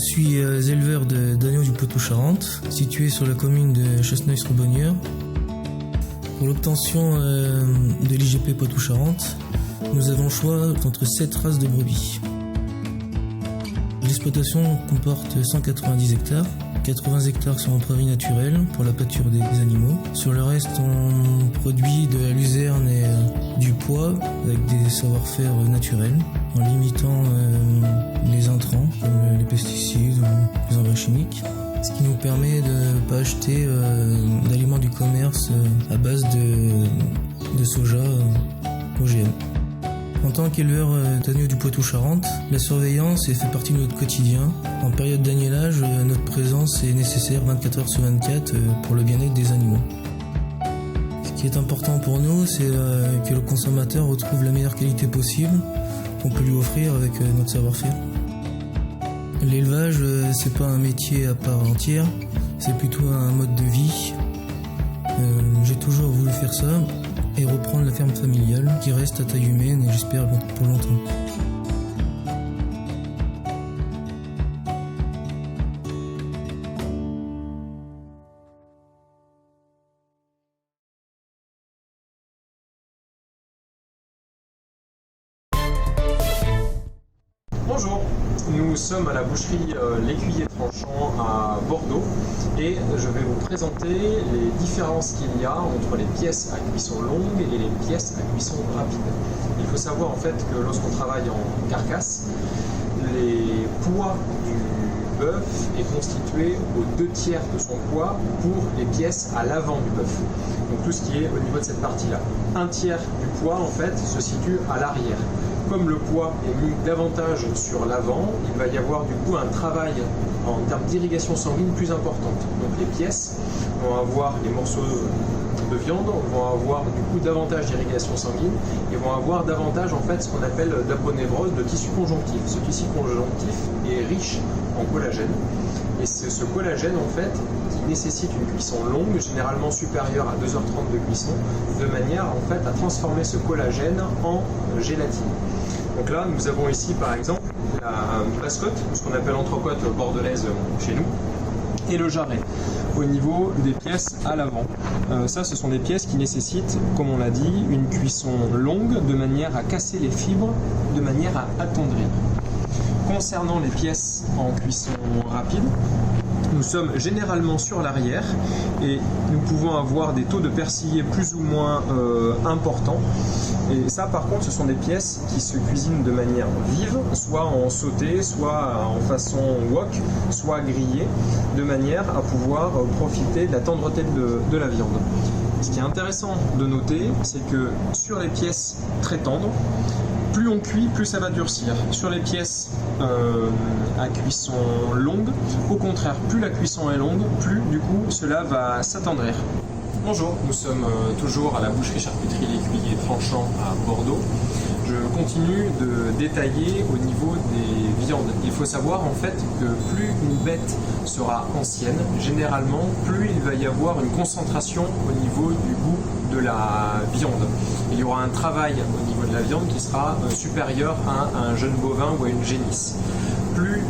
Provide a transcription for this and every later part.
suis éleveur d'agneaux du Poitou-Charentes, situé sur la commune de Chasseneuil-sur-Bonnieure. Pour l'obtention de l'IGP Poitou-Charentes, nous avons le choix entre 7 races de brebis. L'exploitation comporte 190 hectares. 80 hectares sont en prairie naturelle pour la pâture des animaux. Sur le reste, on produit de la luzerne et du pois avec des savoir-faire naturels, en limitant les intrants comme les pesticides ou les engrais chimiques. Ce qui nous permet de ne pas acheter d'aliments du commerce à base de soja OGM. En tant qu'éleveur d'agneaux du Poitou-Charentes, la surveillance fait partie de notre quotidien. En période d'agnelage, notre présence est nécessaire 24 heures sur 24 pour le bien-être des animaux. Ce qui est important pour nous, c'est que le consommateur retrouve la meilleure qualité possible qu'on peut lui offrir avec notre savoir-faire. L'élevage, c'est pas un métier à part entière, c'est plutôt un mode de vie. J'ai toujours voulu faire ça et reprendre la ferme familiale qui reste à taille humaine et j'espère pour longtemps. Bonjour, nous sommes à la boucherie L'Écuyer Tranchant à Bordeaux et je vais vous présenter les différences qu'il y a entre les pièces à cuisson longue et les pièces à cuisson rapide. Il faut savoir en fait que lorsqu'on travaille en carcasse, les poids du bœuf est constitué aux 2/3 de son poids pour les pièces à l'avant du bœuf. Donc tout ce qui est au niveau de cette partie-là. 1/3 du poids en fait se situe à l'arrière. Comme le poids est mis davantage sur l'avant, il va y avoir du coup un travail en termes d'irrigation sanguine plus importante. Donc les pièces vont avoir, les morceaux de viande vont avoir du coup davantage d'irrigation sanguine et vont avoir davantage en fait ce qu'on appelle d'aponévrose de tissu conjonctif. Ce tissu conjonctif est riche en collagène et c'est ce collagène en fait qui nécessite une cuisson longue, généralement supérieure à 2h30 de cuisson, de manière en fait à transformer ce collagène en gélatine. Donc là, nous avons ici par exemple la basse-côte, ce qu'on appelle entrecôte bordelaise chez nous, et le jarret au niveau des pièces à l'avant. Ça, ce sont des pièces qui nécessitent, comme on l'a dit, une cuisson longue de manière à casser les fibres, de manière à attendrir. Concernant les pièces en cuisson rapide, nous sommes généralement sur l'arrière et nous pouvons avoir des taux de persillé plus ou moins importants. Et ça par contre ce sont des pièces qui se cuisinent de manière vive, soit en sauté, soit en façon wok, soit grillée, de manière à pouvoir profiter de la tendreté de la viande. Ce qui est intéressant de noter, c'est que sur les pièces très tendres, plus on cuit, plus ça va durcir. Sur les pièces à cuisson longue, au contraire, plus la cuisson est longue, plus du coup cela va s'attendrir. Bonjour, nous sommes toujours à la boucherie charcuterie L'Écuyer Tranchant à Bordeaux. Je continue de détailler au niveau des viandes. Il faut savoir en fait que plus une bête sera ancienne, généralement plus il va y avoir une concentration au niveau du goût de la viande. Il y aura un travail au niveau de la viande qui sera supérieur à un jeune bovin ou à une génisse. Plus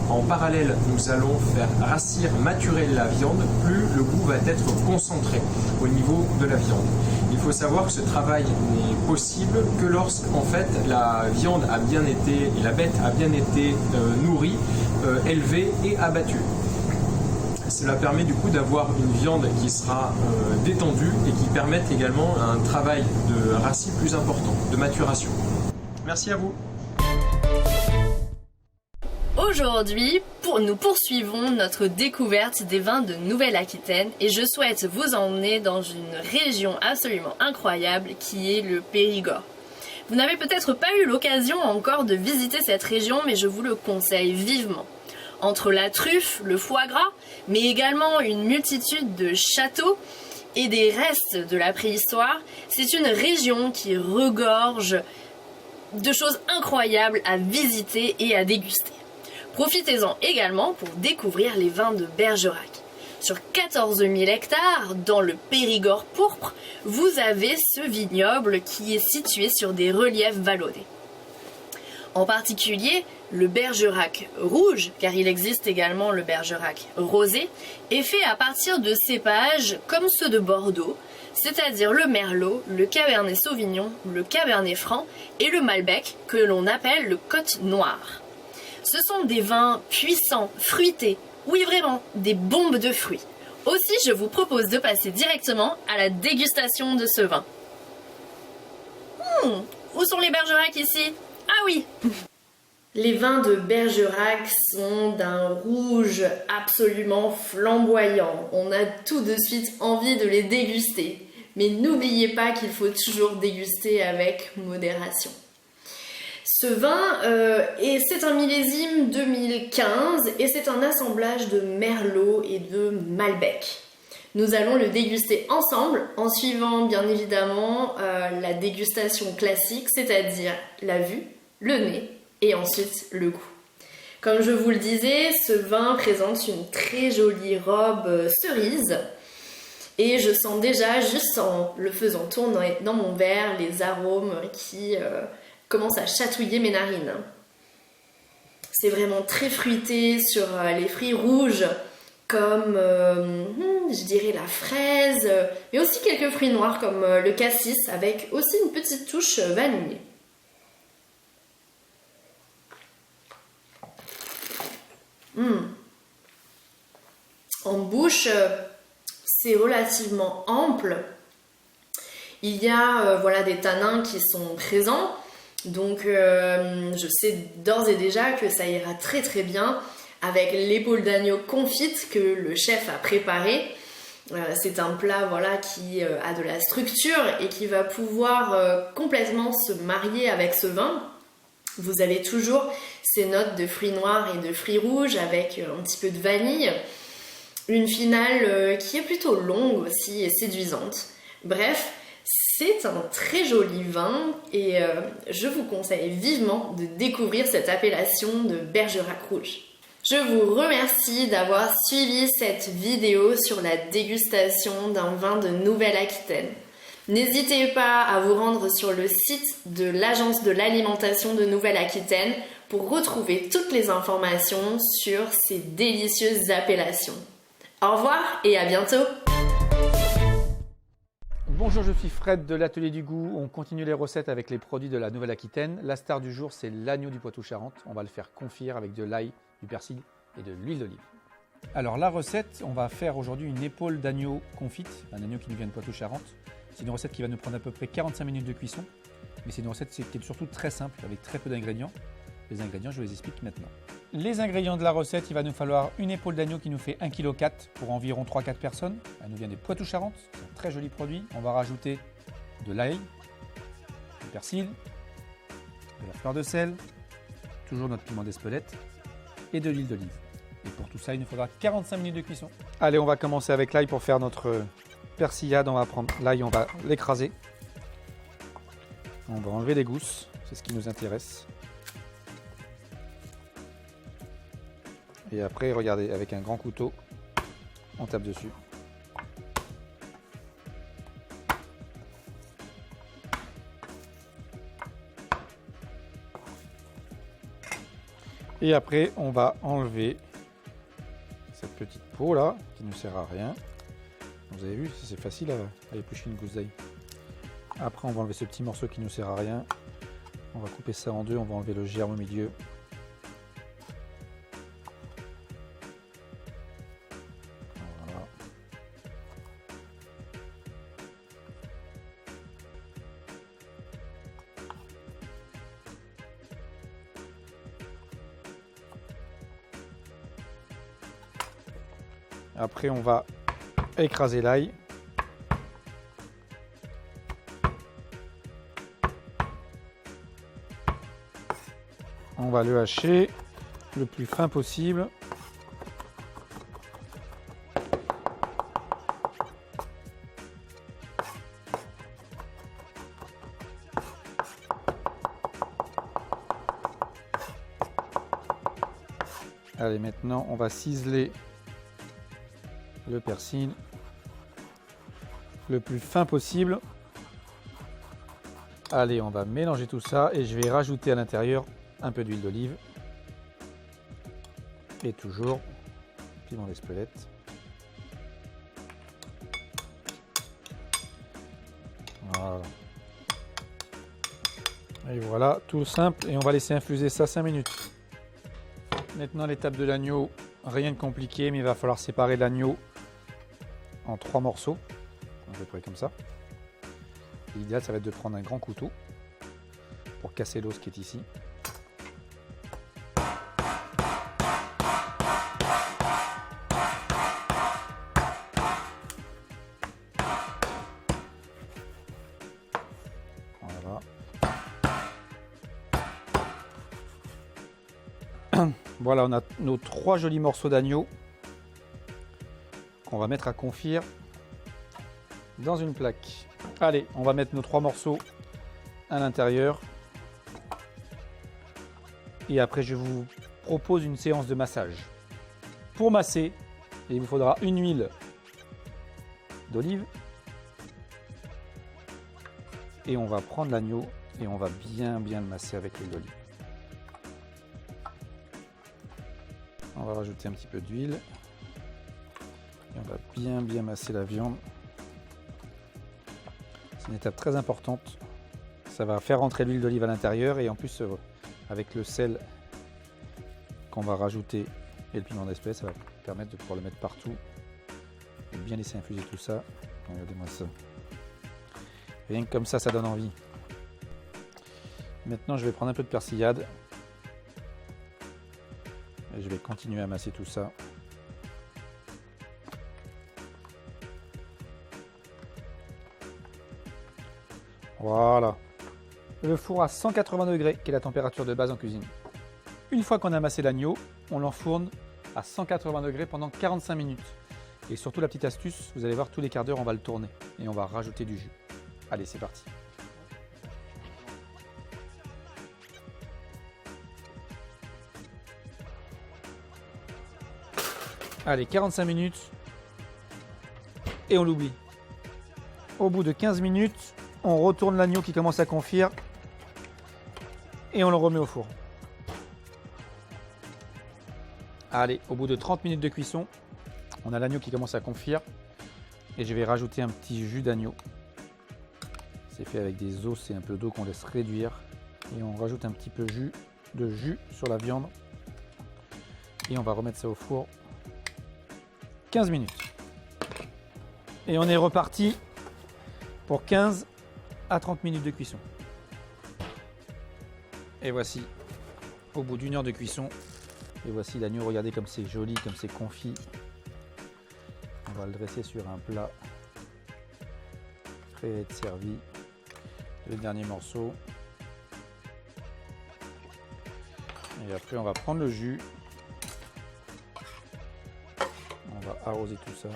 en parallèle nous allons faire rassir, maturer la viande, plus le goût va être concentré au niveau de la viande. Il faut savoir que ce travail n'est possible que lorsqu'en fait la viande a bien été, et la bête a bien été nourrie, élevée et abattue. Cela permet du coup d'avoir une viande qui sera détendue et qui permette également un travail de rassis plus important, de maturation. Merci à vous. Aujourd'hui, nous poursuivons notre découverte des vins de Nouvelle-Aquitaine et je souhaite vous emmener dans une région absolument incroyable qui est le Périgord. Vous n'avez peut-être pas eu l'occasion encore de visiter cette région, mais je vous le conseille vivement. Entre la truffe, le foie gras, mais également une multitude de châteaux et des restes de la préhistoire, c'est une région qui regorge de choses incroyables à visiter et à déguster. Profitez-en également pour découvrir les vins de Bergerac. Sur 14 000 hectares, dans le Périgord pourpre, vous avez ce vignoble qui est situé sur des reliefs vallonnés. En particulier, Le bergerac rouge, car il existe également le bergerac rosé, est fait à partir de cépages comme ceux de Bordeaux, c'est-à-dire le merlot, le cabernet sauvignon, le cabernet franc et le malbec que l'on appelle le côte noire. Ce sont des vins puissants, fruités, oui vraiment, des bombes de fruits. Aussi, je vous propose de passer directement à la dégustation de ce vin. Où sont les bergeracs ici? Ah oui. Les vins de Bergerac sont d'un rouge absolument flamboyant. On a tout de suite envie de les déguster. Mais n'oubliez pas qu'il faut toujours déguster avec modération. Ce vin, c'est un millésime 2015 et c'est un assemblage de merlot et de malbec. Nous allons le déguster ensemble en suivant bien évidemment la dégustation classique, c'est-à-dire la vue, le nez et ensuite le goût. Comme je vous le disais, ce vin présente une très jolie robe cerise et je sens déjà, juste en le faisant tourner dans mon verre, les arômes qui commencent à chatouiller mes narines. C'est vraiment très fruité sur les fruits rouges comme, je dirais, la fraise, mais aussi quelques fruits noirs comme le cassis avec aussi une petite touche vanille. En bouche, c'est relativement ample. Il y a des tanins qui sont présents, donc je sais d'ores et déjà que ça ira très très bien avec l'épaule d'agneau confite que le chef a préparée. C'est un plat qui a de la structure et qui va pouvoir complètement se marier avec ce vin. Vous avez toujours ces notes de fruits noirs et de fruits rouges avec un petit peu de vanille. Une finale qui est plutôt longue aussi et séduisante. Bref, c'est un très joli vin et je vous conseille vivement de découvrir cette appellation de Bergerac rouge. Je vous remercie d'avoir suivi cette vidéo sur la dégustation d'un vin de Nouvelle-Aquitaine. N'hésitez pas à vous rendre sur le site de l'Agence de l'alimentation de Nouvelle-Aquitaine pour retrouver toutes les informations sur ces délicieuses appellations. Au revoir et à bientôt! Bonjour, je suis Fred de l'Atelier du Goût. On continue les recettes avec les produits de la Nouvelle-Aquitaine. La star du jour, c'est l'agneau du Poitou-Charentes. On va le faire confire avec de l'ail, du persil et de l'huile d'olive. Alors la recette, on va faire aujourd'hui une épaule d'agneau confite, un agneau qui nous vient de Poitou-Charentes. C'est une recette qui va nous prendre à peu près 45 minutes de cuisson, mais c'est une recette qui est surtout très simple, avec très peu d'ingrédients. Les ingrédients, je vous les explique maintenant. Les ingrédients de la recette, il va nous falloir une épaule d'agneau qui nous fait 1,4 kg pour environ 3-4 personnes. Elle nous vient des Poitou-Charentes, c'est un très joli produit. On va rajouter de l'ail, du persil, de la fleur de sel, toujours notre piment d'Espelette et de l'huile d'olive. Et pour tout ça, il nous faudra 45 minutes de cuisson. Allez, on va commencer avec l'ail pour faire notre persillade. On va prendre l'ail, on va l'écraser. On va enlever les gousses, c'est ce qui nous intéresse. Et après, regardez, avec un grand couteau, on tape dessus. Et après, on va enlever cette petite peau là, qui ne sert à rien. Vous avez vu, c'est facile à éplucher une gousse d'ail. Après, on va enlever ce petit morceau qui ne sert à rien. On va couper ça en deux, on va enlever le germe au milieu. Voilà. Après, on va écraser l'ail. On va le hacher le plus fin possible. Allez, maintenant on va ciseler le persil le plus fin possible. Allez, on va mélanger tout ça et je vais rajouter à l'intérieur un peu d'huile d'olive Et toujours piment d'Espelette. Voilà. Et voilà, tout simple. Et on va laisser infuser ça 5 minutes. Maintenant, l'étape de l'agneau, rien de compliqué, mais il va falloir séparer l'agneau en 3 morceaux, à peu près comme ça. L'idéal, ça va être de prendre un grand couteau pour casser l'os qui est ici. Voilà. Voilà, on a nos 3 jolis morceaux d'agneau qu'on va mettre à confire dans une plaque. Allez, on va mettre nos 3 morceaux à l'intérieur. Et après, je vous propose une séance de massage. Pour masser, il vous faudra une huile d'olive. Et on va prendre l'agneau et on va bien le masser avec l'huile d'olive. On va rajouter un petit peu d'huile. Et on va bien masser la viande. C'est une étape très importante. Ça va faire rentrer l'huile d'olive à l'intérieur et en plus avec le sel qu'on va rajouter et le piment d'Espelette, ça va permettre de pouvoir le mettre partout et bien laisser infuser tout ça. Regardez-moi ça. Rien que comme ça donne envie. Maintenant, je vais prendre un peu de persillade et je vais continuer à masser tout ça. Voilà. Le four à 180 degrés, qui est la température de base en cuisine. Une fois qu'on a massé l'agneau, on l'enfourne à 180 degrés pendant 45 minutes. Et surtout la petite astuce, vous allez voir, tous les quarts d'heure, on va le tourner et on va rajouter du jus. Allez, c'est parti. Allez, 45 minutes et on l'oublie. Au bout de 15 minutes, on retourne l'agneau qui commence à confire et on le remet au four. Allez, au bout de 30 minutes de cuisson, on a l'agneau qui commence à confire et je vais rajouter un petit jus d'agneau. C'est fait avec des os et un peu d'eau qu'on laisse réduire et on rajoute un petit peu de jus sur la viande et on va remettre ça au four 15 minutes. Et on est reparti pour 15 à 30 minutes de cuisson. Et voici, au bout d'1 heure de cuisson, et voici l'agneau, regardez comme c'est joli, comme c'est confit. On va le dresser sur un plat, prêt à être servi. Le dernier morceau. Et après on va prendre le jus. On va arroser tout ça.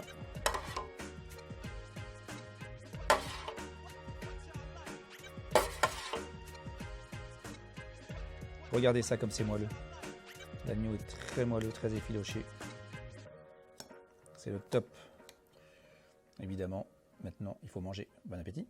Regardez ça comme c'est moelleux. L'agneau est très moelleux, très effiloché. C'est le top. Évidemment, maintenant il faut manger. Bon appétit.